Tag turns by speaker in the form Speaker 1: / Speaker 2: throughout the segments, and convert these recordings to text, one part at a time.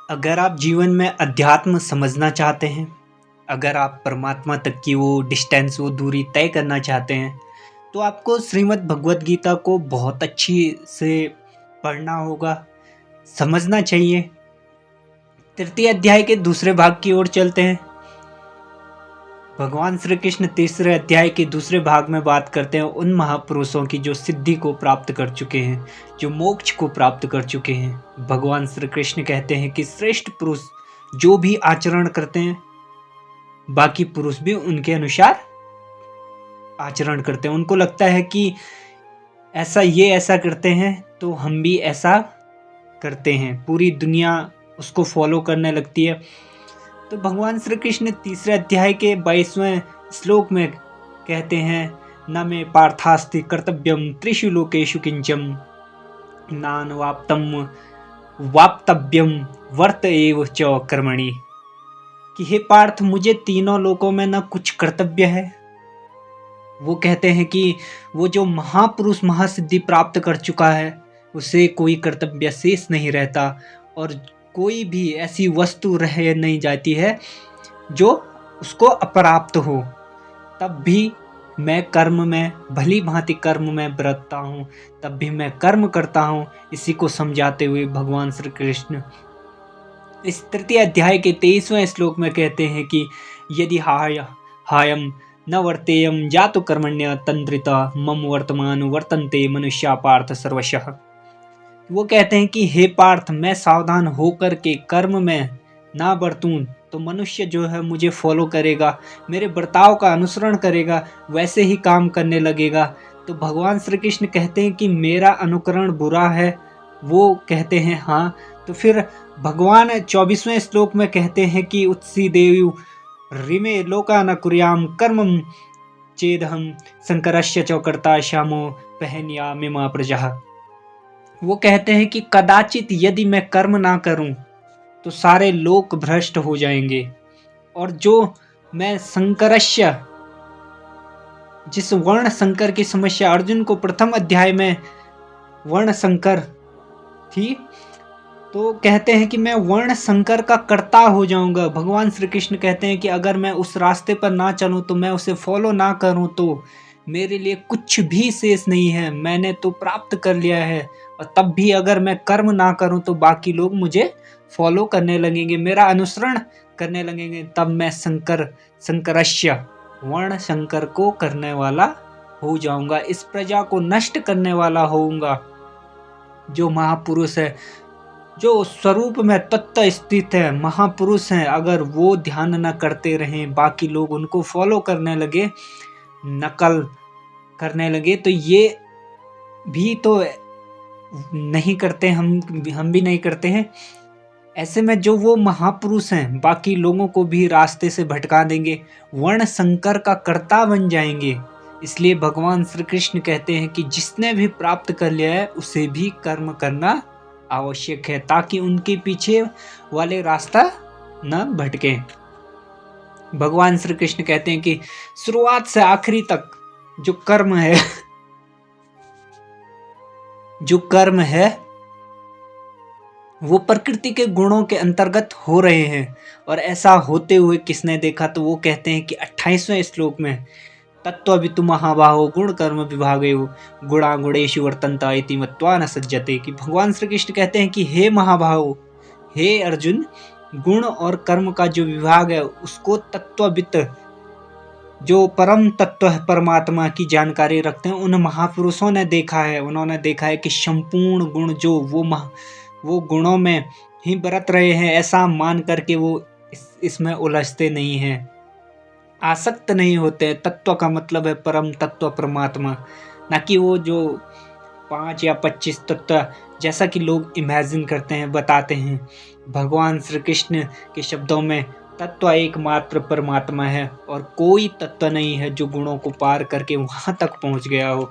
Speaker 1: अगर आप जीवन में अध्यात्म समझना चाहते हैं, अगर आप परमात्मा तक की वो डिस्टेंस, वो दूरी तय करना चाहते हैं, तो आपको श्रीमद् भगवत गीता को बहुत अच्छी से पढ़ना होगा, समझना चाहिए। तृतीय अध्याय के दूसरे भाग की ओर चलते हैं। भगवान श्री कृष्ण तीसरे अध्याय के दूसरे भाग में बात करते हैं उन महापुरुषों की जो सिद्धि को प्राप्त कर चुके हैं, जो मोक्ष को प्राप्त कर चुके हैं। भगवान श्री कृष्ण कहते हैं कि श्रेष्ठ पुरुष जो भी आचरण करते हैं, बाकी पुरुष भी उनके अनुसार आचरण करते हैं। उनको लगता है कि ये ऐसा करते हैं तो हम भी ऐसा करते हैं, पूरी दुनिया उसको फॉलो करने लगती है। तो भगवान श्री कृष्ण तीसरे अध्याय के 22वें श्लोक में कहते हैं, न मे पार्थास्ति कर्तव्यम त्रिषु लोकेषु किंचम नान वाप्तव्यम वर्त एव च कर्मणि। कि हे पार्थ, मुझे तीनों लोकों में न कुछ कर्तव्य है। वो कहते हैं कि वो जो महापुरुष महासिद्धि प्राप्त कर चुका है उसे कोई कर्तव्य शेष नहीं रहता, और कोई भी ऐसी वस्तु रह नहीं जाती है जो उसको अप्राप्त हो। तब भी मैं कर्म में, भली भांति कर्म में बरतता हूँ, तब भी मैं कर्म करता हूँ। इसी को समझाते हुए भगवान श्री कृष्ण इस तृतीय अध्याय के 23वें श्लोक में कहते हैं कि यदि हायम न वर्तेयम जातु कर्मण्य तंत्रिता मम वर्तमान वर्तन्ते मनुष्या पार्थ सर्वशः। वो कहते हैं कि हे पार्थ, मैं सावधान होकर के कर्म में ना बरतूं तो मनुष्य जो है मुझे फॉलो करेगा, मेरे बर्ताव का अनुसरण करेगा, वैसे ही काम करने लगेगा। तो भगवान श्री कृष्ण कहते हैं कि मेरा अनुकरण बुरा है। वो कहते हैं हाँ। तो फिर भगवान 24वें श्लोक में कहते हैं कि उत्सी देव रिमे लोका न कुर्याम कर्मम चेदहम शंकरस्य चौकर्ता श्यामो पहनिया मिमा प्रजा। वो कहते हैं कि कदाचित यदि मैं कर्म ना करूं तो सारे लोक भ्रष्ट हो जाएंगे, और जो मैं शंकरस्य, जिस वर्ण संकर की समस्या अर्जुन को प्रथम अध्याय में वर्ण संकर थी, तो कहते हैं कि मैं वर्ण संकर का कर्ता हो जाऊंगा। भगवान श्री कृष्ण कहते हैं कि अगर मैं उस रास्ते पर ना चलूं, तो मैं उसे फॉलो ना करूं, तो मेरे लिए कुछ भी शेष नहीं है। मैंने तो प्राप्त कर लिया है, और तब भी अगर मैं कर्म ना करूं तो बाकी लोग मुझे फॉलो करने लगेंगे, मेरा अनुसरण करने लगेंगे। तब मैं शंकरस्य, वर्ण शंकर को करने वाला हो जाऊंगा, इस प्रजा को नष्ट करने वाला होऊंगा। जो महापुरुष है, जो स्वरूप में तत्व स्थित है, महापुरुष हैं, अगर वो ध्यान न करते रहें, बाकी लोग उनको फॉलो करने लगे, नकल करने लगे, तो ये भी तो नहीं करते, हम भी नहीं करते हैं। ऐसे में जो वो महापुरुष हैं बाकी लोगों को भी रास्ते से भटका देंगे, वर्ण संकर का कर्ता बन जाएंगे। इसलिए भगवान श्री कृष्ण कहते हैं कि जिसने भी प्राप्त कर लिया है उसे भी कर्म करना आवश्यक है, ताकि उनके पीछे वाले रास्ता न भटके। भगवान श्री कृष्ण कहते हैं कि शुरुआत से आखिरी तक जो कर्म है वो प्रकृति के गुणों के अंतर्गत हो रहे हैं। और ऐसा होते हुए किसने देखा, तो वो कहते हैं कि 28वें श्लोक में तत्त्ववितु महाबाहो गुण कर्म विभागयो गुणा गुणेषु वर्तन्ता इति मत्वा न सज्जते। कि भगवान श्री कृष्ण कहते हैं कि हे महाबाहो, हे अर्जुन, गुण और कर्म का जो विभाग है उसको तत्त्ववित, जो परम तत्व है, परमात्मा की जानकारी रखते हैं, उन महापुरुषों ने देखा है। उन्होंने देखा है कि संपूर्ण गुण जो वो गुणों में ही बरत रहे हैं, ऐसा मान करके वो इसमें उलझते नहीं हैं, आसक्त नहीं होते। तत्व का मतलब है परम तत्व परमात्मा, ना कि वो जो 5 या 25 तत्व जैसा कि लोग इमेजिन करते हैं, बताते हैं। भगवान श्री कृष्ण के शब्दों में तत्व एकमात्र परमात्मा है, और कोई तत्व नहीं है जो गुणों को पार करके वहां तक पहुंच गया हो।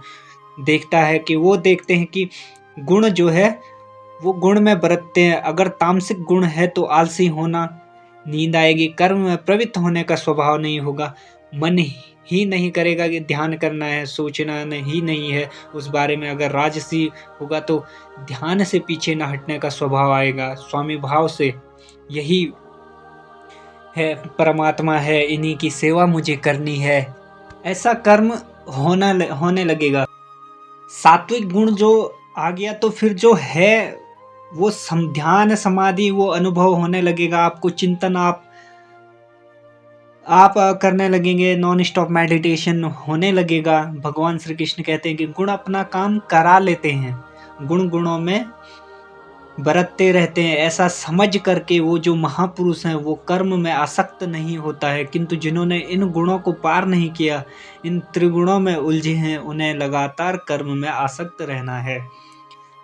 Speaker 1: देखते हैं कि गुण जो है वो गुण में बरतते हैं। अगर तामसिक गुण है तो आलसी होना, नींद आएगी, कर्म में प्रवृत्त होने का स्वभाव नहीं होगा, मन ही नहीं करेगा कि ध्यान करना है, सोचना ही नहीं है उस बारे में, अगर राजसी होगा तो ध्यान से पीछे न हटने का स्वभाव आएगा, स्वामी भाव से यही है परमात्मा है, इन्हीं की सेवा मुझे करनी है, ऐसा कर्म होने लगेगा। सात्विक गुण जो आ गया तो फिर जो है वो ध्यान समाधि वो अनुभव होने लगेगा, आपको चिंतन आप करने लगेंगे, नॉन स्टॉप मेडिटेशन होने लगेगा। भगवान श्री कृष्ण कहते हैं कि गुण अपना काम करा लेते हैं, गुण गुणों में बरतते रहते हैं, ऐसा समझ करके वो जो महापुरुष हैं वो कर्म में आसक्त नहीं होता है। किंतु जिन्होंने इन गुणों को पार नहीं किया, इन त्रिगुणों में उलझे हैं, उन्हें लगातार कर्म में आसक्त रहना है,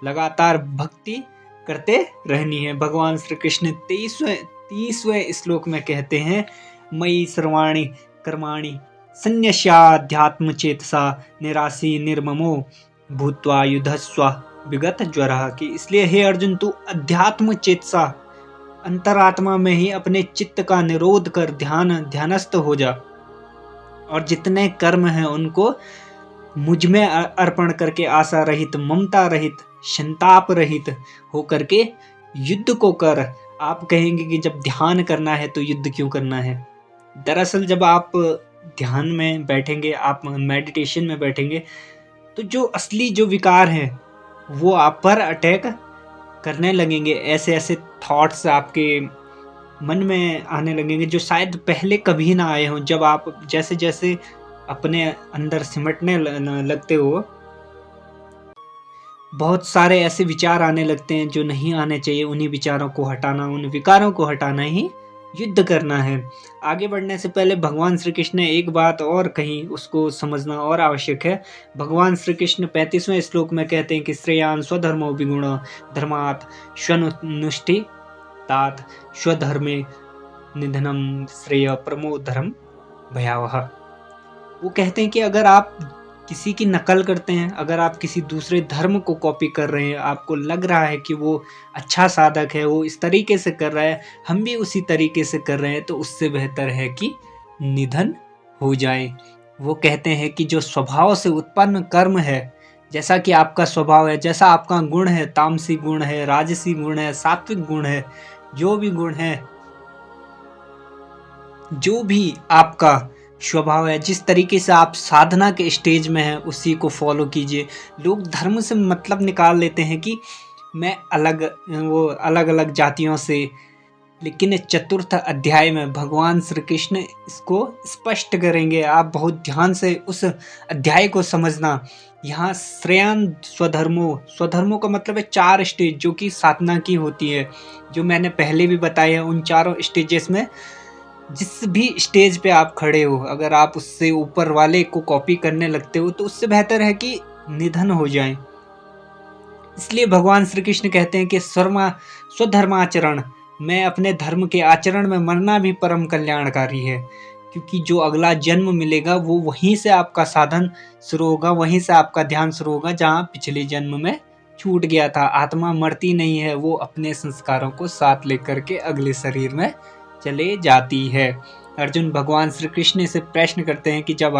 Speaker 1: लगातार भक्ति करते रहनी है। भगवान श्री कृष्ण 30वें श्लोक में कहते हैं, मयि सर्वाणि कर्माणि संन्यस्याध्यात्म चेतसा निरासी निर्ममो भूत्वा युधस्व विगत ज्वरः, कि इसलिए हे अर्जुन तू अध्यात्म चेतसा, अंतरात्मा में ही अपने चित्त का निरोध कर ध्यानस्थ हो जा, और जितने कर्म हैं उनको मुझ में अर्पण करके आशा रहित, ममता रहित, संताप रहित होकर के युद्ध को कर। आप कहेंगे कि जब ध्यान करना है तो युद्ध क्यों करना है? दरअसल जब आप ध्यान में बैठेंगे, आप मेडिटेशन में बैठेंगे, तो जो असली जो विकार हैं वो आप पर अटैक करने लगेंगे, ऐसे ऐसे थॉट्स आपके मन में आने लगेंगे जो शायद पहले कभी ना आए हों। जब आप जैसे जैसे अपने अंदर सिमटने लगते हो, बहुत सारे ऐसे विचार आने लगते हैं जो नहीं आने चाहिए। उन्हीं विचारों को हटाना, उन विकारों को हटाना ही युद्ध करना है। आगे बढ़ने से पहले भगवान श्री कृष्ण ने एक बात और कही, उसको समझना और आवश्यक है। भगवान श्री कृष्ण 35वें श्लोक में कहते हैं कि श्रेयान स्वधर्मो विगुण धर्मात् स्वनुष्टि तात स्वधर्मे निधनम श्रेय परमो धर्म भयावह। वो कहते हैं कि अगर आप किसी की नकल करते हैं, अगर आप किसी दूसरे धर्म को कॉपी कर रहे हैं, आपको लग रहा है कि वो अच्छा साधक है, वो इस तरीके से कर रहा है, हम भी उसी तरीके से कर रहे हैं, तो उससे बेहतर है कि निधन हो जाए। वो कहते हैं कि जो स्वभाव से उत्पन्न कर्म है, जैसा कि आपका स्वभाव है, जैसा आपका गुण है, तामसी गुण है, राजसी गुण है, सात्विक गुण है, जो भी गुण है, जो भी आपका स्वभाव है, जिस तरीके से आप साधना के स्टेज में हैं उसी को फॉलो कीजिए। लोग धर्म से मतलब निकाल लेते हैं कि मैं अलग अलग जातियों से, लेकिन चतुर्थ अध्याय में भगवान श्री कृष्ण इसको स्पष्ट करेंगे। आप बहुत ध्यान से उस अध्याय को समझना। यहाँ श्रेयान स्वधर्मो का मतलब है 4 स्टेज जो कि साधना की होती है, जो मैंने पहले भी बताया है। उन चारों स्टेजेस में जिस भी स्टेज पे आप खड़े हो, अगर आप उससे ऊपर वाले को कॉपी करने लगते हो तो उससे बेहतर है कि निधन हो जाए। इसलिए भगवान श्री कृष्ण कहते हैं कि स्वधर्माचरण, मैं अपने धर्म के आचरण में मरना भी परम कल्याणकारी है, क्योंकि जो अगला जन्म मिलेगा वो वहीं से आपका साधन शुरू होगा, वहीं से आपका ध्यान शुरू होगा जहाँ पिछले जन्म में छूट गया था। आत्मा मरती नहीं है, वो अपने संस्कारों को साथ लेकर के अगले शरीर में चले जाती है। अर्जुन भगवान श्री कृष्ण से प्रश्न करते हैं कि जब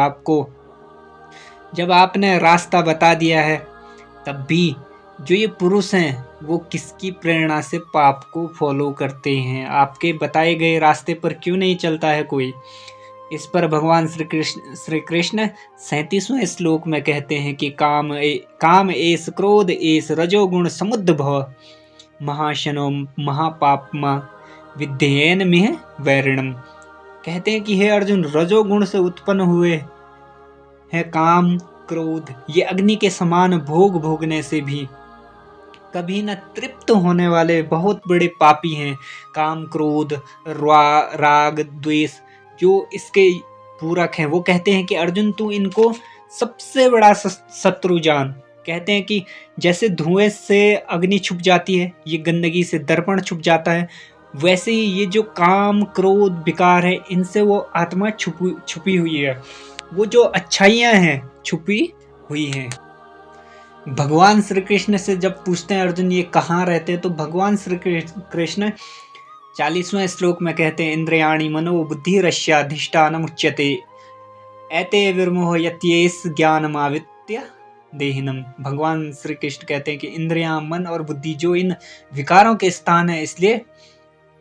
Speaker 1: आपने रास्ता बता दिया है, तब भी जो ये पुरुष हैं वो किसकी प्रेरणा से पाप को फॉलो करते हैं? आपके बताए गए रास्ते पर क्यों नहीं चलता है कोई? इस पर भगवान श्री कृष्ण 37वें श्लोक में कहते हैं कि काम एस क्रोध एस रजोगुण समुद्भव महाशनो महापापमा विद्येन मिह वैरिणम। कहते हैं कि हे अर्जुन, रजोगुण से उत्पन्न हुए है काम क्रोध, ये अग्नि के समान भोग भोगने से भी कभी न तृप्त होने वाले बहुत बड़े पापी हैं। काम क्रोध राग द्वेष जो इसके पूरक हैं, वो कहते हैं कि अर्जुन तू इनको सबसे बड़ा शत्रु जान। कहते हैं कि जैसे धुएं से अग्नि छुप जाती है, ये गंदगी से दर्पण छुप जाता है, वैसे ही ये जो काम क्रोध विकार है, इनसे वो आत्मा छुपी हुई है, वो जो अच्छाइयाँ हैं छुपी हुई हैं। भगवान श्री कृष्ण से जब पूछते हैं अर्जुन ये कहाँ रहते हैं, तो भगवान श्री कृष्ण 40वें श्लोक में कहते हैं इंद्रियाणि मनो बुद्धि रस्याधिष्ठानम उच्यते एते विर्मोह यत्येष ज्ञानमावित्य देहिनम। भगवान श्री कृष्ण कहते हैं कि इंद्रियां, मन और बुद्धि जो इन विकारों के स्थान है, इसलिए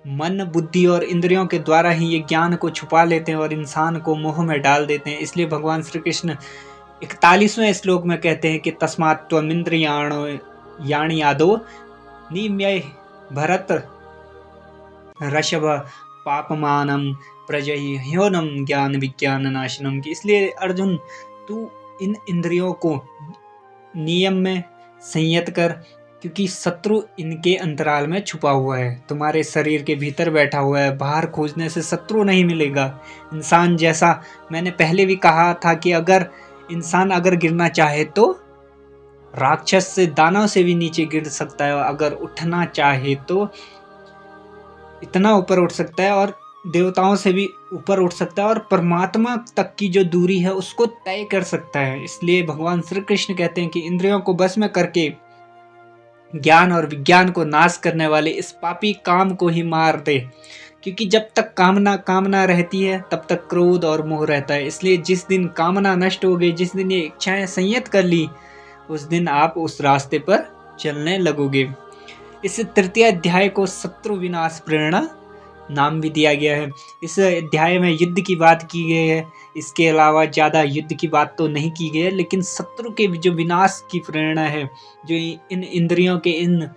Speaker 1: मन, बुद्धि और इंद्रियों के द्वारा ही ये ज्ञान को छुपा लेते हैं और इंसान को मोह में डाल देते हैं। इसलिए भगवान श्री कृष्ण 41वें श्लोक में कहते हैं कि तस्मात् त्वमिन्द्रियाणो यानि आदो निम्य भरत ऋषभ पापमानम प्रजह्योनम ज्ञान विज्ञान नाशनम। की इसलिए अर्जुन, तू इन इंद्रियों को नियम में संयत कर, क्योंकि शत्रु इनके अंतराल में छुपा हुआ है, तुम्हारे शरीर के भीतर बैठा हुआ है। बाहर खोजने से शत्रु नहीं मिलेगा। इंसान जैसा मैंने पहले भी कहा था कि अगर इंसान अगर गिरना चाहे तो राक्षस से, दानव से भी नीचे गिर सकता है, अगर उठना चाहे तो इतना ऊपर उठ सकता है और देवताओं से भी ऊपर उठ सकता है और परमात्मा तक की जो दूरी है उसको तय कर सकता है। इसलिए भगवान श्री कृष्ण कहते हैं कि इंद्रियों को बस में करके ज्ञान और विज्ञान को नाश करने वाले इस पापी काम को ही मार दे, क्योंकि जब तक कामना रहती है तब तक क्रोध और मोह रहता है। इसलिए जिस दिन कामना नष्ट हो गई, जिस दिन ये इच्छाएं संयत कर ली, उस दिन आप उस रास्ते पर चलने लगोगे। इस तृतीय अध्याय को शत्रु विनाश प्रेरणा नाम भी दिया गया है। इस अध्याय में युद्ध की बात की गई है, इसके अलावा ज़्यादा युद्ध की बात तो नहीं की गई है, लेकिन शत्रु के जो विनाश की प्रेरणा है, जो इन इंद्रियों के, इन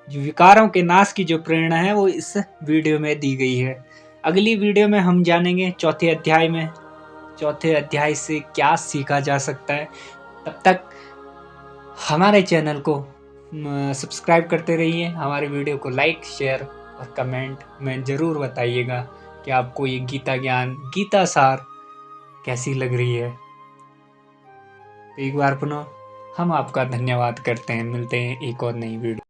Speaker 1: जो विकारों के नाश की जो प्रेरणा है, वो इस वीडियो में दी गई है। अगली वीडियो में हम जानेंगे चौथे अध्याय में, चौथे अध्याय से क्या सीखा जा सकता है। तब तक हमारे चैनल को सब्सक्राइब करते रहिए, हमारे वीडियो को लाइक, शेयर और कमेंट में ज़रूर बताइएगा कि आपको ये गीता ज्ञान, गीता सार कैसी लग रही है। तो एक बार पुनः हम आपका धन्यवाद करते हैं। मिलते हैं एक और नई वीडियो।